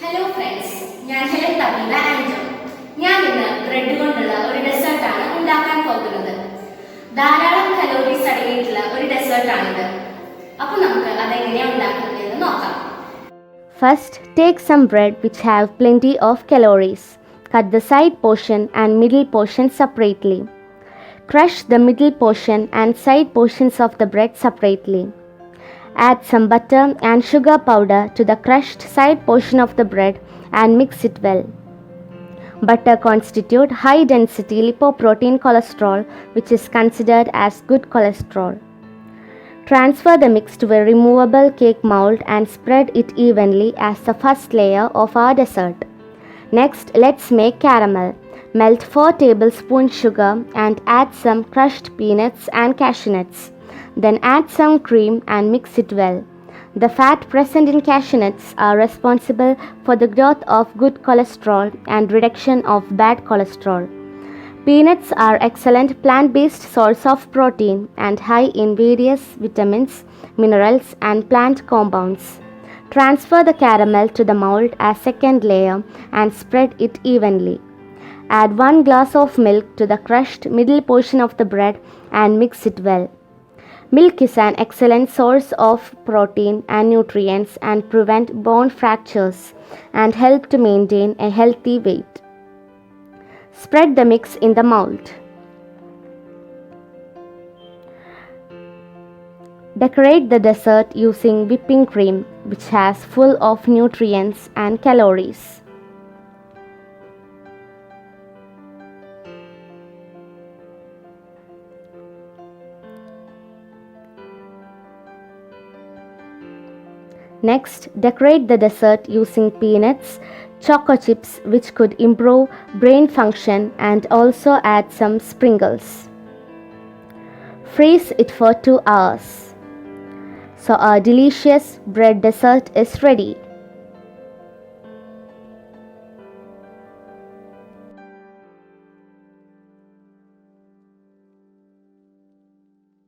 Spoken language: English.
Hello friends, ഞാൻ Helan Thabitha Anto. ഞാൻ ഇന്ന് ബ്രെഡ് കൊണ്ടുള്ള ഒരു ഡെസേർട്ട് ആണ് ഉണ്ടാക്കാൻ പോകുന്നത്. ധാരാളം കലോറീസ് അടങ്ങിയിട്ടുള്ള ഒരു ഡെസേർട്ട് ആണിത്. അപ്പോൾ നമുക്ക് അതെങ്ങനെയാണ് ഉണ്ടാക്കുന്നതെന്ന് നോക്കാം. First, take some bread which have plenty of calories. Cut the side portion and middle portion separately. Crush the middle portion and side portions of the bread separately. Add some butter and sugar powder to the crushed side portion of the bread and mix it well. Butter constitutes high-density lipoprotein cholesterol, which is considered as good cholesterol. Transfer the mix to a removable cake mold and spread it evenly as the first layer of our dessert. Next, let's make caramel. Melt 4 tablespoons sugar and add some crushed peanuts and cashew nuts. Then add some cream and mix it well. The fat present in cashew nuts are responsible for the growth of good cholesterol and reduction of bad cholesterol. Peanuts are excellent plant-based source of protein and high in various vitamins, minerals and plant compounds. Transfer the caramel to the mold as second layer and spread it evenly. Add 1 glass of milk to the crushed middle portion of the bread and mix it well. Milk is an excellent source of protein and nutrients and prevent bone fractures and help to maintain a healthy weight. Spread the mix in the mold. Decorate the dessert using whipping cream, which has full of nutrients and calories. Next, decorate the dessert using peanuts, choco chips which could improve brain function and also add some sprinkles. Freeze it for 2 hours. So our delicious bread dessert is ready.